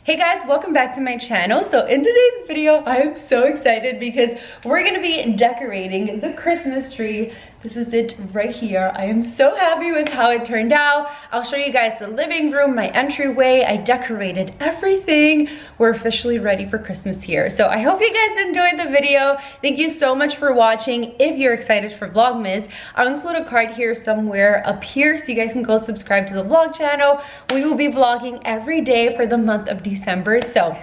Hey guys, welcome back to my channel. So in today's video, I am so excited because we're gonna be decorating the Christmas tree. This is it right here. I am so happy with how it turned out. I'll show you guys the living room, my entryway. I decorated everything. We're officially ready for Christmas here. So I hope you guys enjoyed the video. Thank you so much for watching. If you're excited for Vlogmas, I'll include a card here somewhere up here so you guys can go subscribe to the vlog channel. We will be vlogging every day for the month of December. So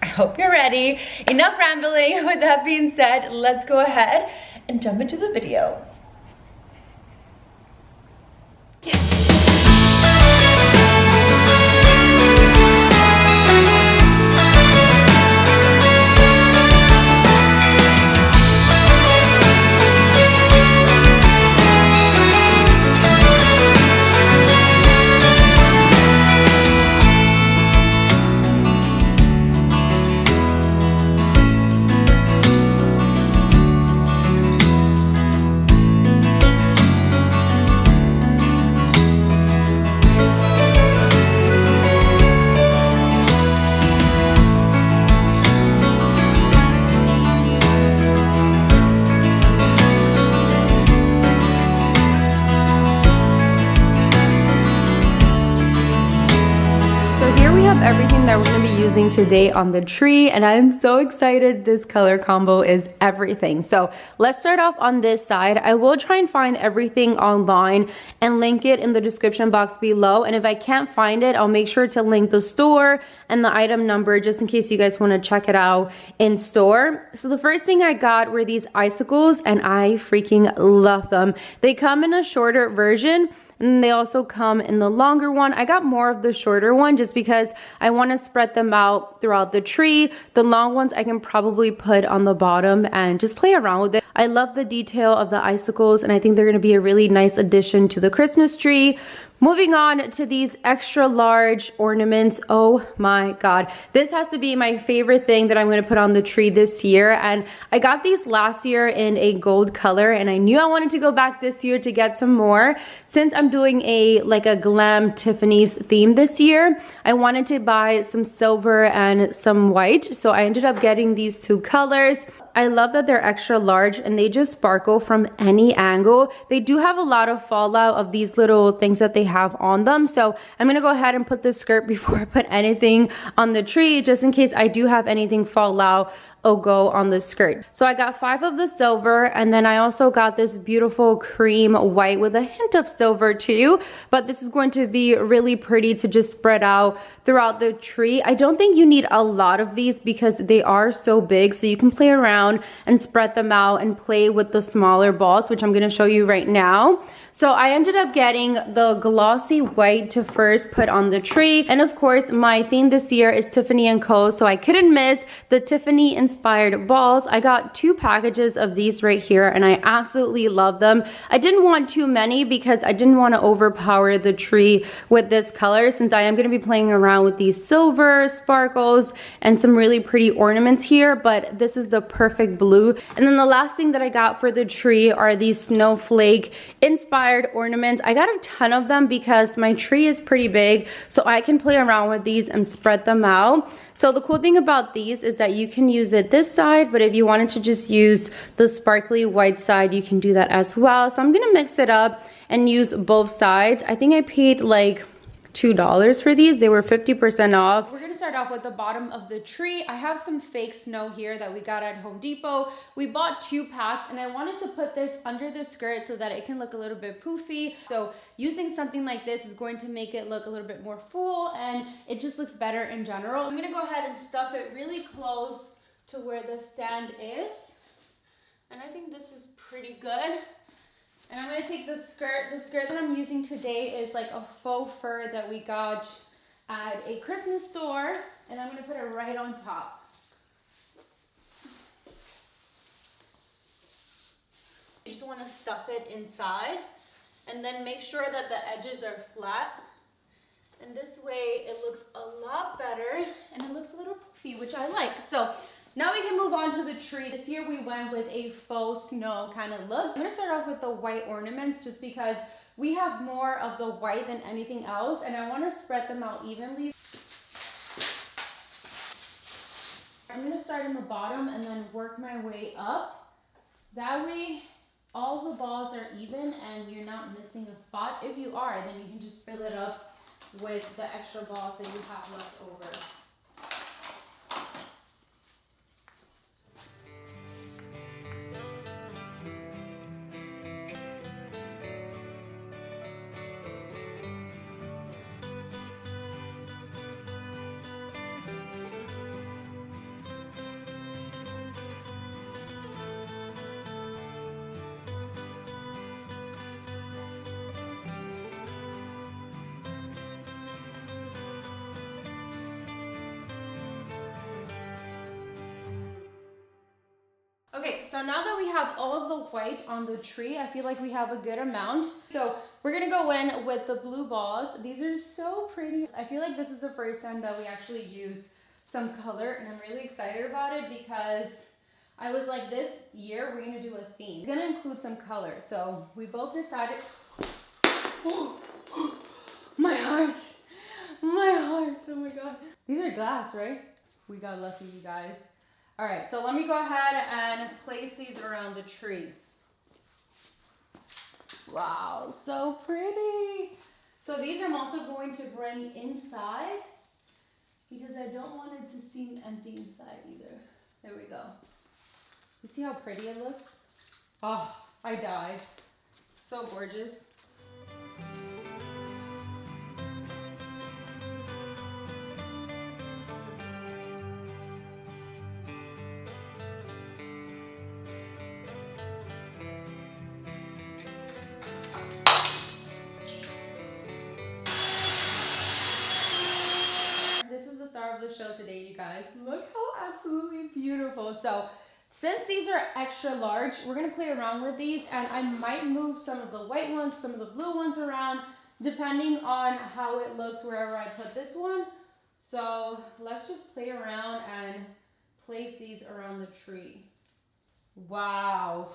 I hope you're ready. Enough rambling. With that being said, let's go ahead and jump into the video. Everything that we're going to be using today on the tree, and I'm so excited. This color combo is everything. So let's start off on this side. I will try and find everything online and link it in the description box below, and if I can't find it, I'll make sure to link the store and the item number just in case you guys want to check it out in store. So the first thing I got were these icicles, and I freaking love them. They come in a shorter version, and they also come in the longer one. I got more of the shorter one just because I want to spread them out throughout the tree. The long ones I can probably put on the bottom and just play around with it. I love the detail of the icicles, and I think they're going to be a really nice addition to the Christmas tree. Moving on to these extra large ornaments. Oh my god, this has to be my favorite thing that I'm going to put on the tree this year, and I got these last year in a gold color, and I knew I wanted to go back this year to get some more. Since I'm doing a glam Tiffany's theme this year, I wanted to buy some silver and some white, so I ended up getting these two colors. I love that they're extra large and they just sparkle from any angle. They do have a lot of fallout of these little things that they have on them, so I'm gonna go ahead and put the skirt before I put anything on the tree, just in case I do have anything fall out or go on the skirt. So I got 5 of the silver, and then I also got this beautiful cream white with a hint of silver too, but this is going to be really pretty to just spread out throughout the tree. I don't think you need a lot of these because they are so big, so you can play around and spread them out and play with the smaller balls, which I'm going to show you right now. So I ended up getting the glossy white to first put on the tree, and of course my theme this year is Tiffany & Co, so I couldn't miss the Tiffany inspired balls. I got 2 packages of these right here, and I absolutely love them. I didn't want too many because I didn't want to overpower the tree with this color, since I am going to be playing around with these silver sparkles and some really pretty ornaments here, but this is the perfect blue. And then the last thing that I got for the tree are these snowflake inspired ornaments. I got a ton of them because my tree is pretty big, so I can play around with these and spread them out. So the cool thing about these is that you can use it this side, but if you wanted to just use the sparkly white side, you can do that as well. So I'm gonna mix it up and use both sides. I think I paid like $2 for these. They were 50% off. We're gonna start off with the bottom of the tree. I have some fake snow here that we got at Home Depot. We bought 2 packs, and I wanted to put this under the skirt so that it can look a little bit poofy. So using something like this is going to make it look a little bit more full, and it just looks better in general. I'm gonna go ahead and stuff it really close to where the stand is, and I think this is pretty good. And I'm gonna take the skirt. The skirt that I'm using today is like a faux fur that we got at a Christmas store, and I'm gonna put it right on top. You just wanna stuff it inside, and then make sure that the edges are flat. And this way it looks a lot better, and it looks a little poofy, which I like. So Now we can move on to the tree. This year we went with a faux snow kind of look. I'm gonna start off with the white ornaments just because we have more of the white than anything else, and I wanna spread them out evenly. start in the bottom and then work my way up. That way all the balls are even and you're not missing a spot. If you are, then you can just fill it up with the extra balls that you have left over. Okay, so now that we have all of the white on the tree, I feel like we have a good amount. So we're gonna go in with the blue balls. These are so pretty. I feel like this is the first time that we actually use some color, and I'm really excited about it because I was like, this year we're gonna do a theme. It's gonna include some color. So we both decided, my heart, oh my God. These are glass, right? We got lucky, you guys. All right, so let me go ahead and place these around the tree. Wow, so pretty. So these I'm also going to bring inside because I don't want it to seem empty inside either. There we go. You see how pretty it looks? Oh, I died. So gorgeous. Of the show today, you guys. Look how absolutely beautiful. So since these are extra large, we're gonna play around with these, and I might move some of the white ones, some of the blue ones around, depending on how it looks wherever I put this one. So let's just play around and place these around the tree. Wow.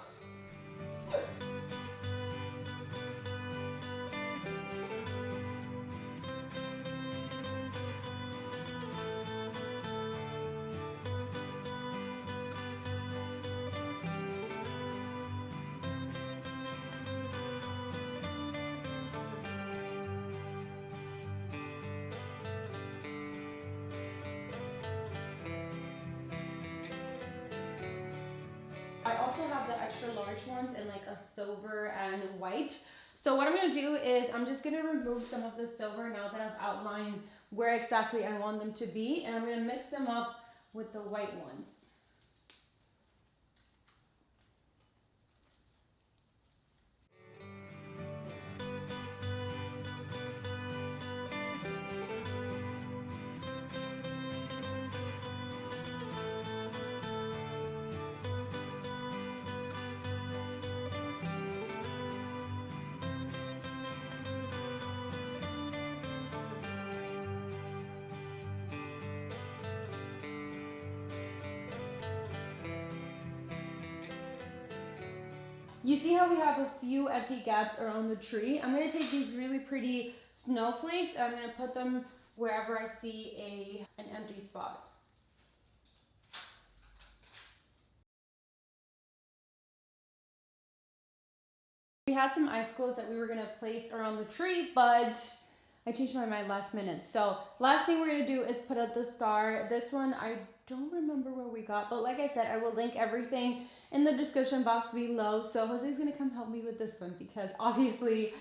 I also have the extra large ones in like a silver and white. So what I'm going to do is I'm just going to remove some of the silver now that I've outlined where exactly I want them to be, and I'm going to mix them up with the white ones. You see how we have a few empty gaps around the tree? I'm going to take these really pretty snowflakes and I'm going to put them wherever I see an empty spot. We had some icicles that we were going to place around the tree, but I changed my mind last minute. So last thing we're going to do is put up the star. This one, I don't remember where we got, but like I said, I will link everything in the description box below. So Jose's going to come help me with this one because obviously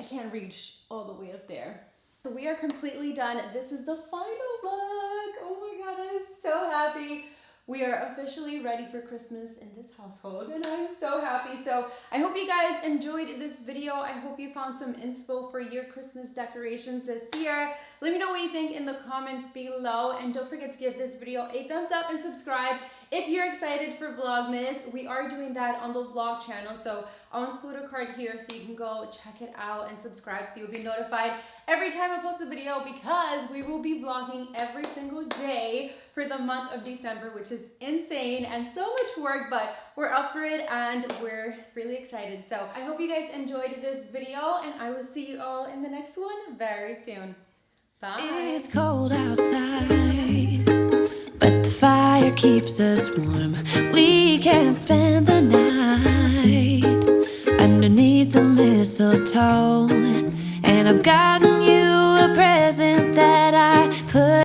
I can't reach all the way up there. So we are completely done. This is the final look. Oh my God, I'm so happy. We are officially ready for Christmas in this household and I'm so happy. So I hope you guys enjoyed this video. I hope you found some inspo for your Christmas decorations this year. Let me know what you think in the comments below, and don't forget to give this video a thumbs up and subscribe if you're excited for Vlogmas. We are doing that on the vlog channel, so I'll include a card here so you can go check it out and subscribe so you'll be notified every time I post a video, because we will be vlogging every single day for the month of December, which is insane and so much work, but we're up for it and we're really excited. So I hope you guys enjoyed this video and I will see you all in the next one very soon. Bye. It's cold outside, but the fire keeps us warm. We can spend the night underneath the mistletoe, and I've gotten you